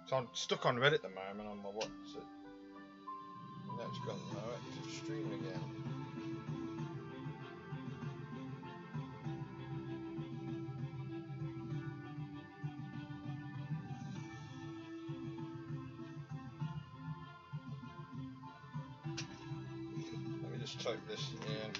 So I'm stuck on Reddit at the moment on my what's it. Now it's gone no active stream again. Let me just type this in.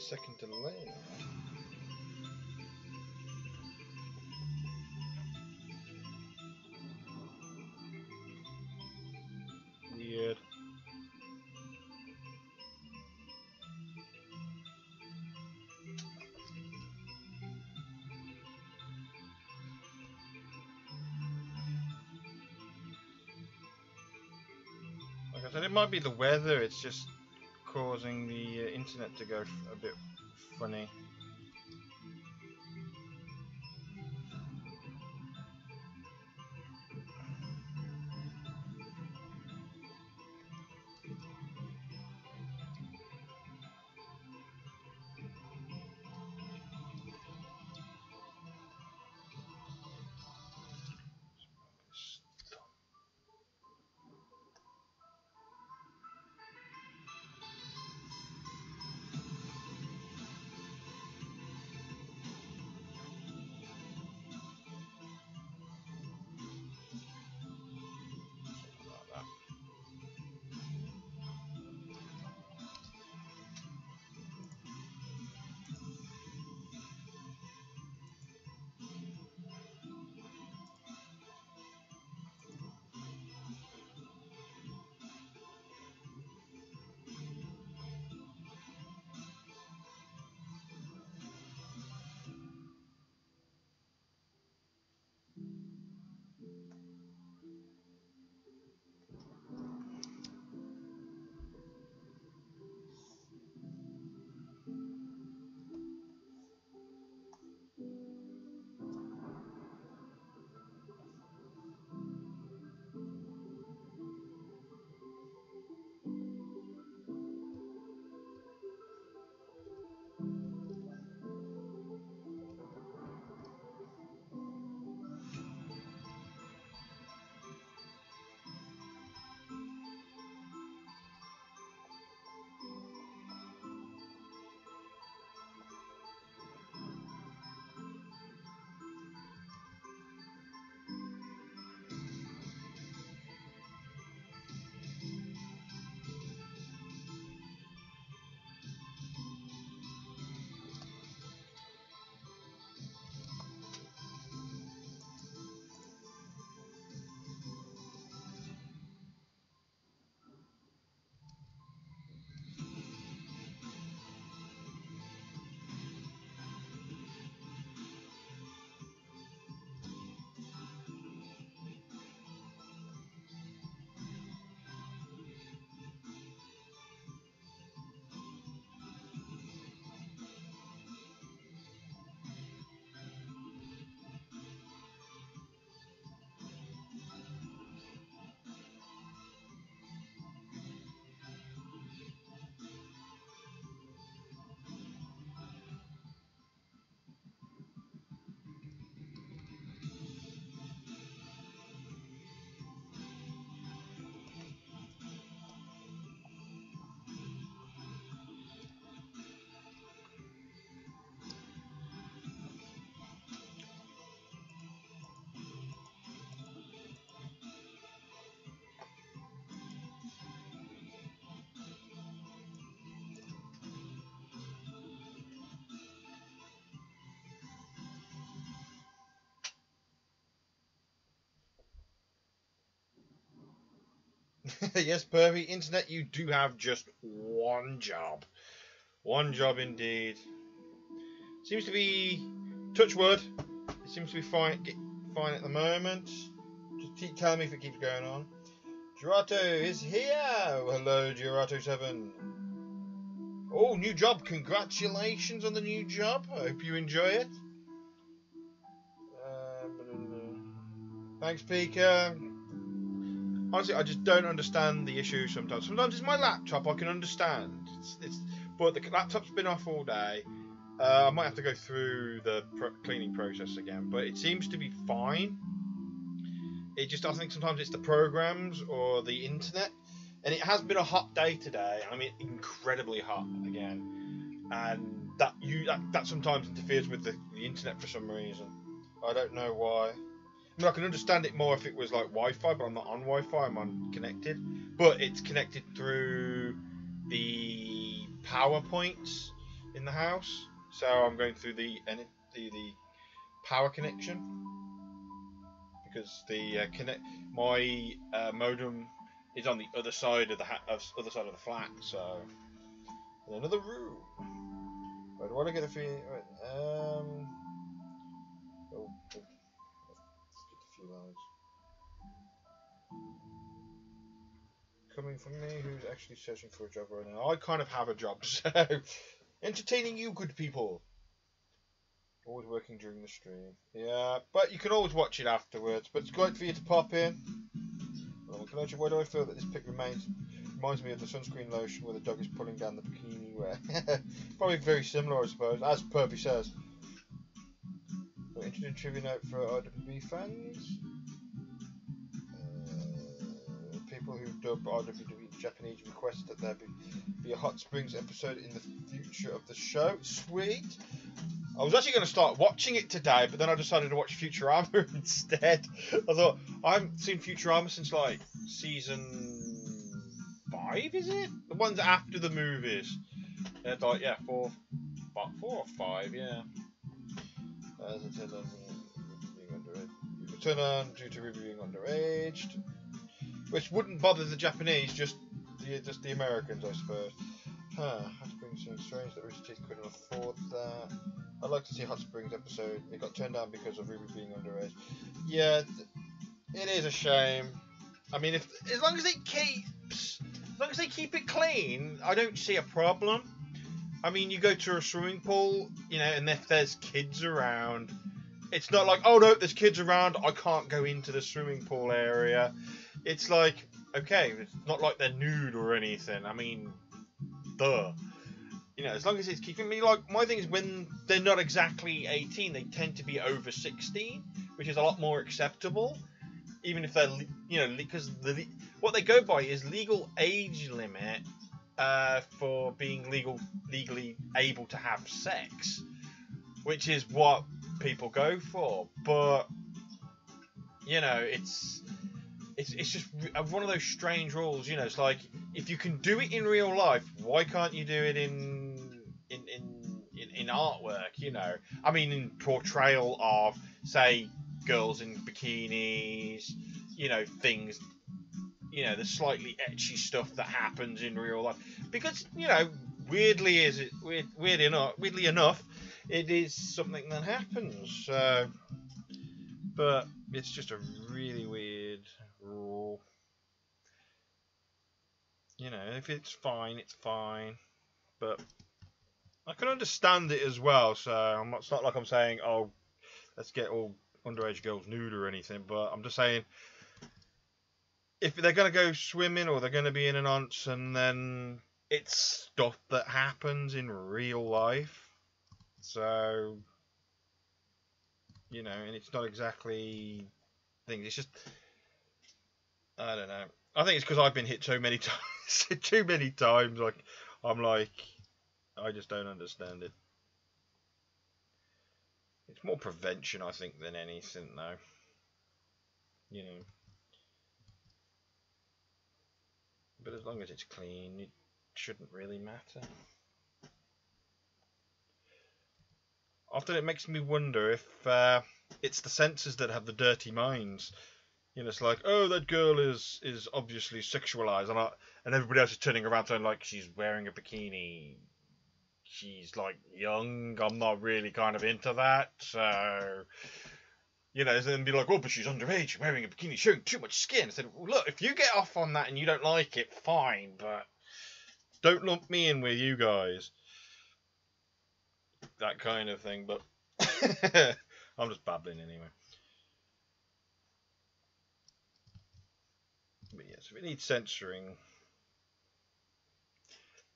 Second delay now. Weird. Like I said, it might be the weather, it's just causing the internet to go a bit funny. Yes, Pervy, internet, you do have just one job. One job indeed. Seems to be, touch wood, it seems to be fine at the moment. Just keep telling me if it keeps going on. Girato is here! Hello, Girato7. Oh, new job. Congratulations on the new job. I hope you enjoy it. Thanks, Pika. Honestly, I just don't understand the issue sometimes. Sometimes it's my laptop, I can understand. But the laptop's been off all day. I might have to go through the cleaning process again, but it seems to be fine. I think sometimes it's the programs or the internet. And it has been a hot day today. I mean, incredibly hot again. And that sometimes interferes with the internet for some reason. I don't know why. I mean, I can understand it more if it was like Wi-Fi, but I'm not on Wi-Fi, I'm on connected. But it's connected through the power points in the house. So I'm going through the power connection. Because my modem is on the other side of the flat, so in another room. Wait, do I want to get a few? Let's get a few lines coming from me. Who's actually searching for a job right now? I kind of have a job, so entertaining you, good people. Always working during the stream. Yeah, but you can always watch it afterwards. But it's great for you to pop in. Why do I feel that this pic reminds me of the sunscreen lotion where the dog is pulling down the bikini wear? Probably very similar, I suppose, as Pervy says. Interesting trivia note for RWB fans. People who dub RWB Japanese request that there be a Hot Springs episode in the future of the show. Sweet. I was actually going to start watching it today, but then I decided to watch Futurama instead. I thought, I haven't seen Futurama since like season 5, is it? The ones after the movies. I thought, yeah, 4 or 5, yeah. As it turned on, return on due to being underaged, which wouldn't bother the Japanese, just the Americans, I suppose. Hot Springs seems strange that Rooster Teeth couldn't afford that. I'd like to see Hot Springs episode. It got turned down because of Ruby being underage. Yeah, it is a shame. I mean, as long as they keep it clean, I don't see a problem. I mean, you go to a swimming pool, and if there's kids around, it's not like, oh no, there's kids around, I can't go into the swimming pool area. It's like, okay, it's not like they're nude or anything. I mean, duh. As long as it's keeping me, like, my thing is when they're not exactly 18, they tend to be over 16, which is a lot more acceptable, even if they're, because what they go by is legal age limit for being legally able to have sex, which is what people go for. But it's just one of those strange rules. It's like, if you can do it in real life, why can't you do it in artwork? I mean, in portrayal of, say, girls in bikinis, things, the slightly ecchi stuff that happens in real life, because weirdly enough, it is something that happens. But it's just a really weird rule. If it's fine, it's fine. But I can understand it as well. So it's not like I'm saying, oh, let's get all underage girls nude or anything. But I'm just saying, if they're going to go swimming or they're going to be in an onsen, then it's stuff that happens in real life. So, and it's not exactly things. It's just, I don't know. I think it's because I've been hit so many times, too many times. Like, I just don't understand it. It's more prevention, I think, than anything, though. But as long as it's clean, it shouldn't really matter. Often it makes me wonder if it's the censors that have the dirty minds. You know, it's like, oh, that girl is obviously sexualized, and everybody else is turning around saying like she's wearing a bikini. She's like young. I'm not really kind of into that. So, you know, then be like, oh, but she's underage, wearing a bikini, showing too much skin. I said, well, look, if you get off on that and you don't like it, fine, but don't lump me in with you guys. That kind of thing, but I'm just babbling anyway. But yes, if it needs censoring,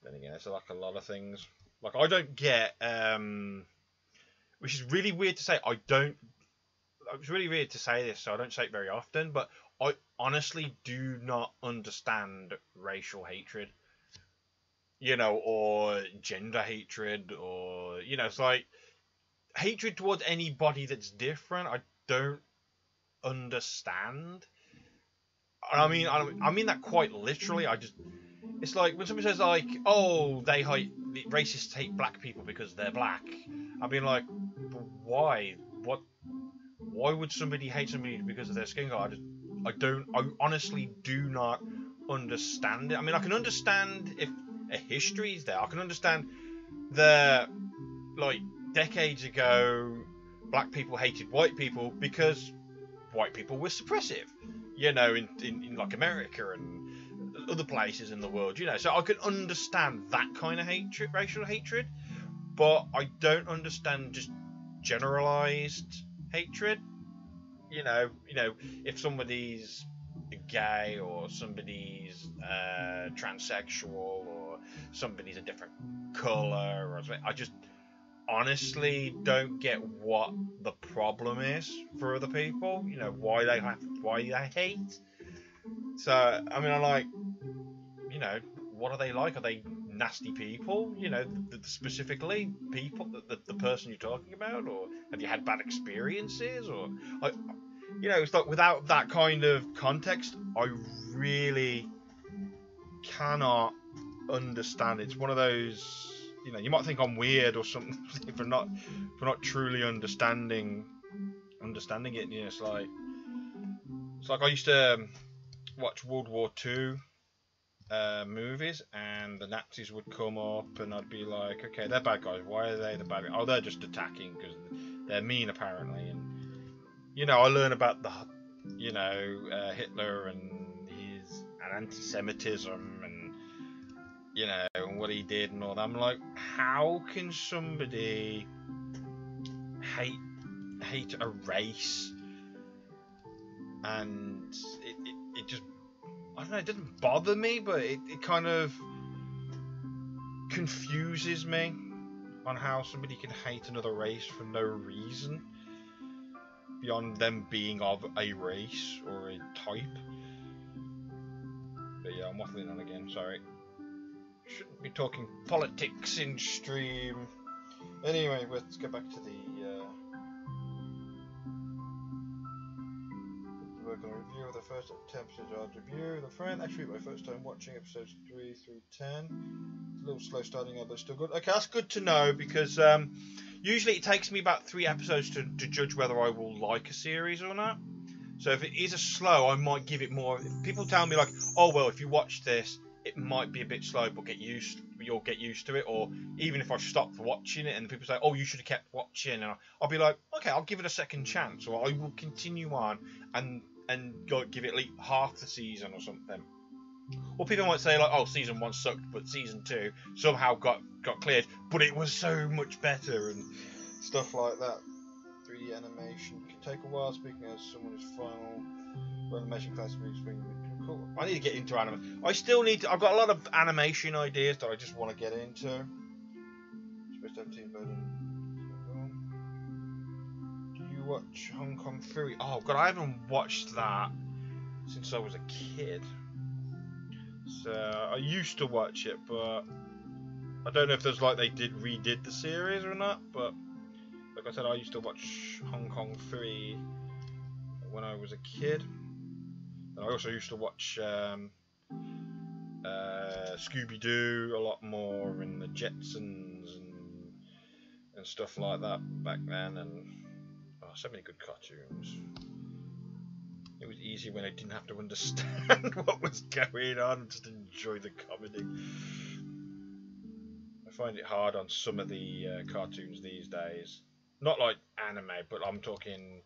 then again, it's like a lot of things. Like, I don't get, which is really weird to say, it's really weird to say this, so I don't say it very often, but I honestly do not understand racial hatred. You know, or gender hatred, or, you know, it's like, hatred towards anybody that's different, I don't understand. I mean that quite literally. It's like when somebody says like, oh, racists hate black people because they're black. I mean, like, why? Why would somebody hate somebody because of their skin color? I honestly do not understand it. I mean, I can understand if a history is there. I can understand like, decades ago, black people hated white people because white people were suppressive. You know, in like America and other places in the world, you know. So I can understand that kind of hatred, racial hatred, but I don't understand just generalized hatred. You know, if somebody's gay or somebody's transsexual or somebody's a different color or something, I just honestly don't get what the problem is for other people. You know, why they hate. So I mean, I'm like, you know, what are they like? Are they nasty people? You know, specifically people, the person you're talking about, or have you had bad experiences, or you know, it's like without that kind of context, I really cannot understand. It's one of those, you know, you might think I'm weird or something for not truly understanding it. You know, it's like I used to watch World War II movies, and the Nazis would come up, and I'd be like, okay, they're bad guys. Why are they the bad guys? Oh, they're just attacking because they're mean, apparently. And you know, I learn about Hitler and his anti-Semitism, and you know, and what he did and all that. I'm like, how can somebody hate a race? And it just, I don't know, it doesn't bother me, but it kind of confuses me on how somebody can hate another race for no reason beyond them being of a race or a type. But yeah, I'm waffling on again, sorry. Shouldn't be talking politics in stream. Anyway, let's get back to the work on a review of the first 10 episodes of our review. The friend, actually my first time watching episodes 3 through 10. It's a little slow starting out, but still good. Okay, that's good to know, because usually it takes me about 3 episodes to judge whether I will like a series or not. So if it is a slow, I might give it more. If people tell me like, oh well, if you watch this, it might be a bit slow, but you'll get used to it. Or even if I stopped watching it and people say, oh, you should have kept watching, and I'll be like, okay, I'll give it a second chance, or I will continue on and go give it like half the season or something. Or people might say like, oh, season 1 sucked, but season 2 somehow got cleared, but it was so much better, and stuff like that. 3D animation can take a while. Speaking as someone who's final animation class, cool. I need to get into anime. I've got a lot of animation ideas that I just want to get into. Supposed to have team voting. Do you watch Hong Kong Fury? Oh god, I haven't watched that since I was a kid. So I used to watch it, but I don't know if there's like they redid the series or not. But like I said, I used to watch Hong Kong Fury when I was a kid. And I also used to watch Scooby-Doo a lot more, and the Jetsons and stuff like that back then, and so many good cartoons. It was easy when I didn't have to understand what was going on, just enjoy the comedy. I find it hard on some of the cartoons these days. Not like anime, but I'm talking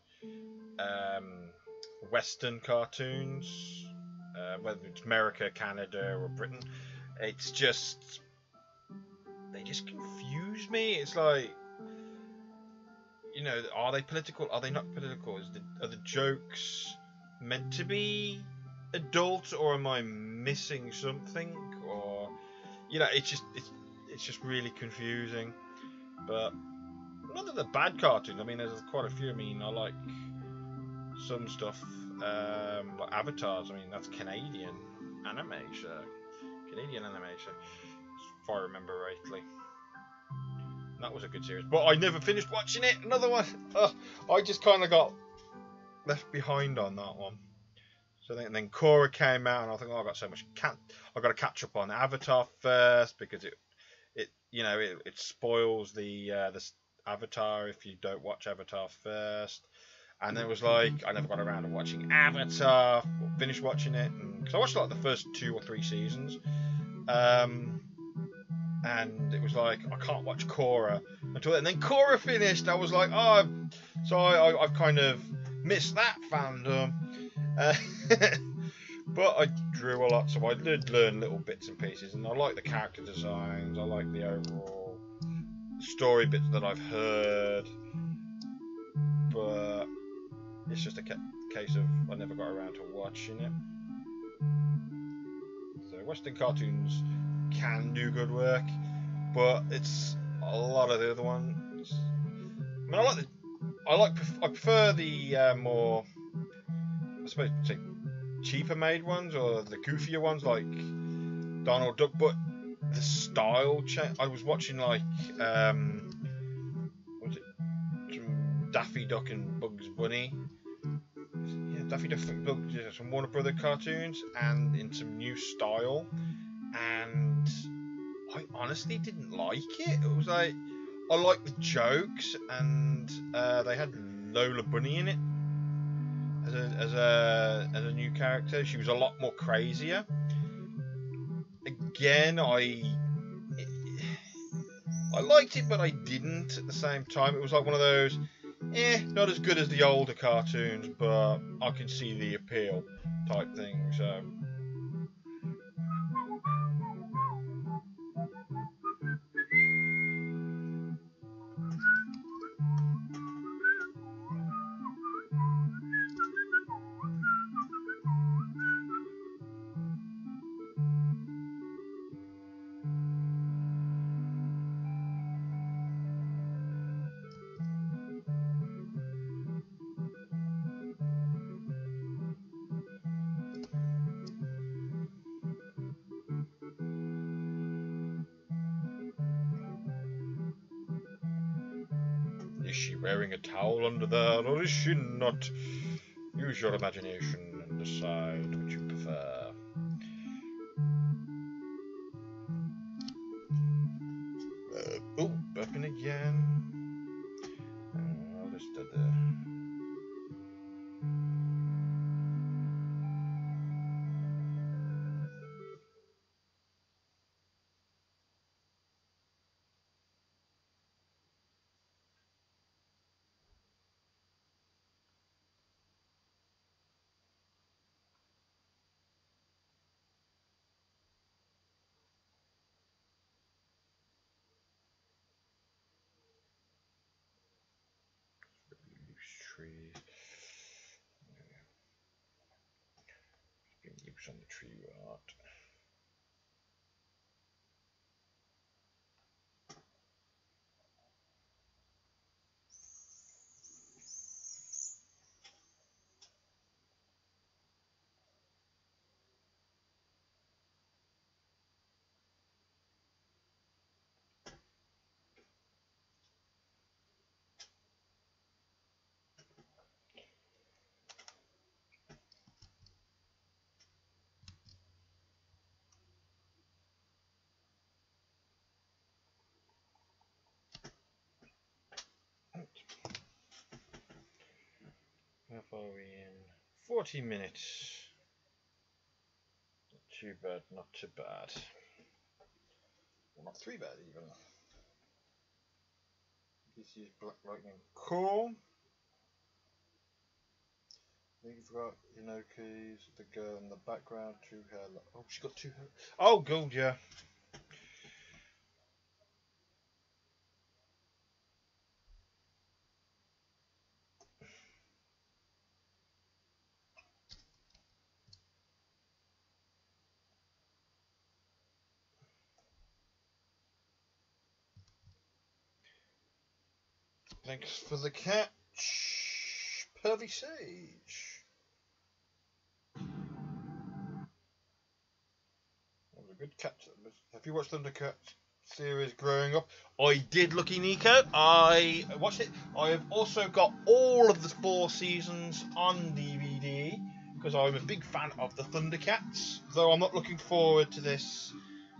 Western cartoons, whether it's America, Canada, or Britain. It's just, they just confuse me. It's like, you know, are they political? Are they not political? Are the jokes meant to be adult, or am I missing something? Or, you know, it's just really confusing. But none of the bad cartoons. I mean, there's quite a few. I mean, I like some stuff, like Avatars. I mean, that's Canadian animation. If I remember rightly. That was a good series, but I never finished watching it. Another one. I just kind of got left behind on that one. So then Korra came out, and I think, oh, I got so much. I got to catch up on Avatar first, because it spoils the Avatar if you don't watch Avatar first. And then it was like, I never got around to watching Avatar. Finished watching it, because I watched like the first 2 or 3 seasons. And it was like, I can't watch Korra until then. And then Korra finished. I was like, oh, so I've kind of missed that fandom. But I drew a lot, so I did learn little bits and pieces. And I like the character designs. I like the overall story bits that I've heard. But it's just a case of I never got around to watching it. So Western cartoons can do good work, but it's a lot of the other ones. I mean, I prefer the more, I suppose, say, cheaper made ones, or the goofier ones like Donald Duck. But the style change. I was watching like what was it, Daffy Duck and Bugs Bunny. Yeah, Daffy Duck and Bugs, yeah, some Warner Brother cartoons, and in some new style. And I honestly didn't like it. It was like, I liked the jokes, and they had Lola Bunny in it as a new character. She was a lot more crazier. Again, I liked it, but I didn't at the same time. It was like one of those, not as good as the older cartoons, but I can see the appeal type thing. So. Is she wearing a towel under there, or is she not? Use your imagination and decide what you prefer. Burping again. I'll just do the. Trees. Being loose on the tree rot. How far are we in? 40 minutes. Not too bad, not too bad. Well, not too bad even. This is Black Lightning. Cool. I think you've got Inoki's, the girl in the background, two hair. Oh, she got two hair. Oh, good, yeah. Thanks for the catch, Pervy Sage. That was a good catch. Have you watched Thundercat series growing up? I did, Lucky Nico. I watched it. I have also got all of the 4 seasons on DVD because I'm a big fan of the Thundercats. Though I'm not looking forward to this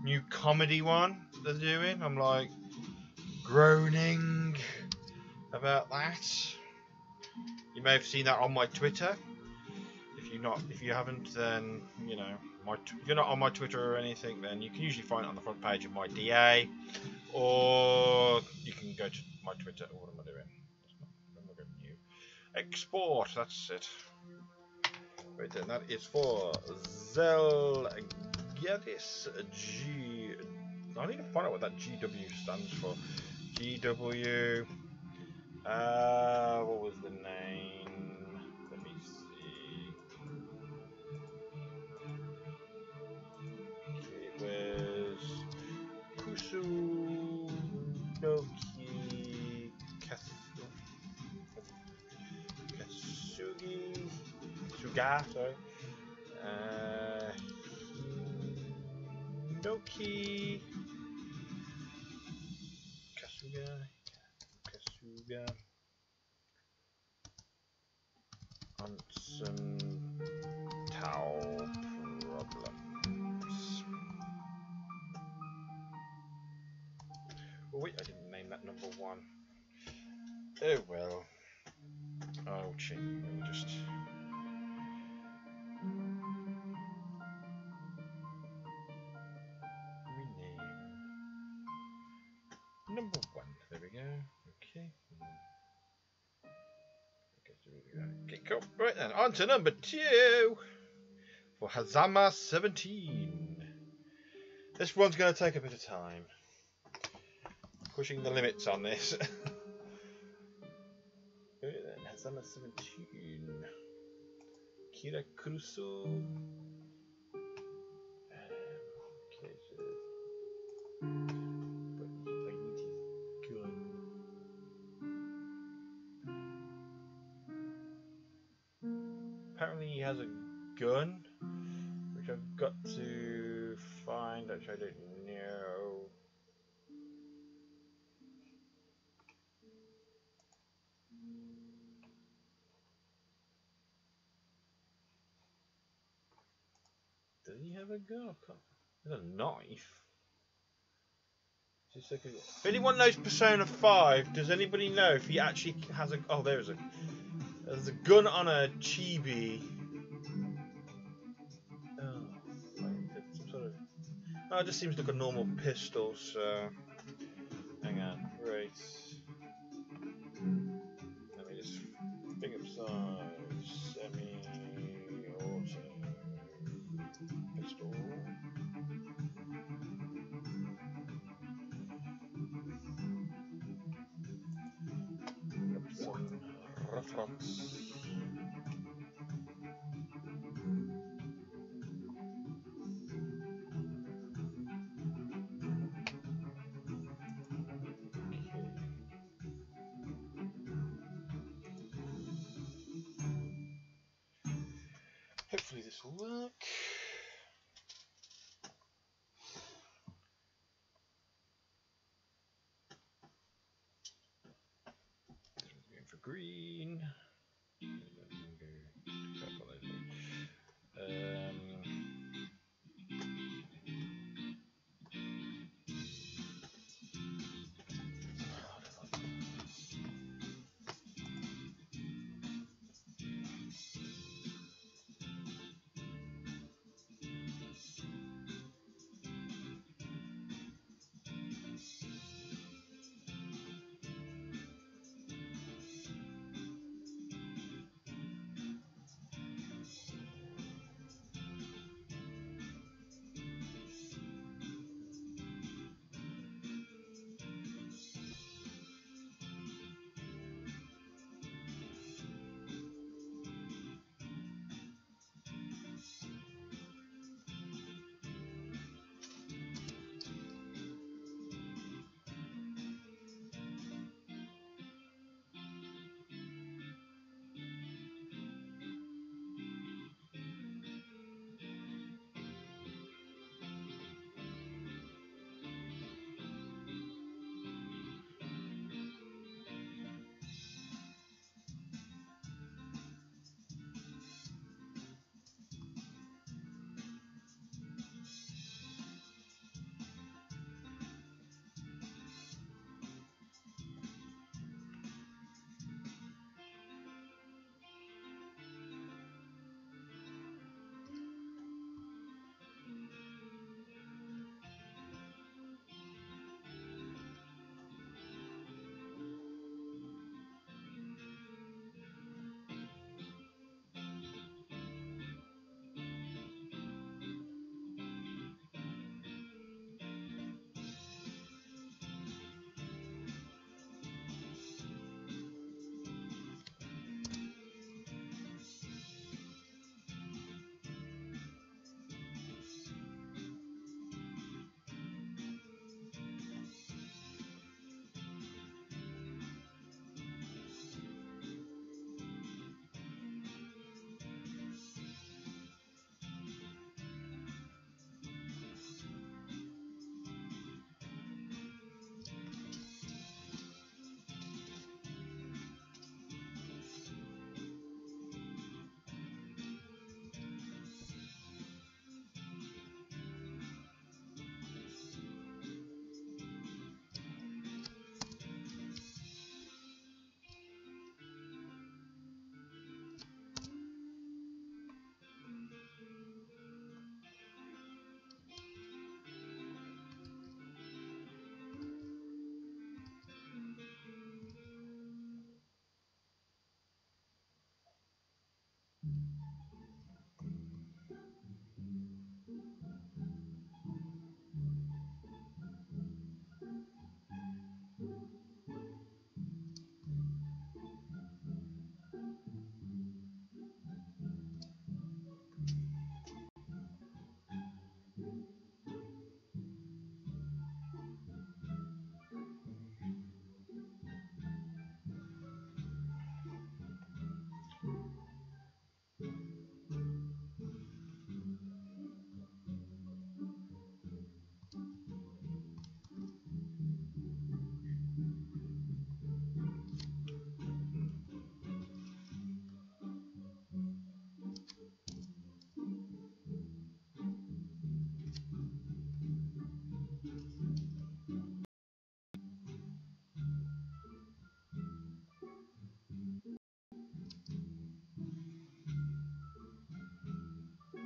new comedy one they're doing. I'm like groaning about that. You may have seen that on my Twitter. If you haven't, then you know. If you're not on my Twitter or anything, then you can usually find it on the front page of my DA, or you can go to my Twitter. What am I doing? I'm not going new. Export. That's it. Right then, that is for Zelgadis G. I need to find out what that GW stands for. GW. What was the name? Let me see. It was Kusonoki Suga, sorry. Hinoki Kasuga Onsen Tau Problems. Oh wait, I didn't name that number 1. Oh well. Oh gee, let me just rename number 1. There we go. Okay. Okay, cool. Right then, on to number 2 for Hazama 17. This one's going to take a bit of time. Pushing the limits on this. Right then, Hazama 17. Kira Kuruso. Okay, so but I need his gun. Apparently he has a gun, which I've got to find, which I don't know. Does he have a gun? There's a knife. Just like if anyone knows Persona 5, does anybody know if he actually has a... Oh, there's a gun on a chibi. Oh, some sort of... Oh, it just seems like a normal pistol, so... Hang on, right. Let me just bring up size, semi-auto pistol. Some reference. Hopefully this will work. Going for green.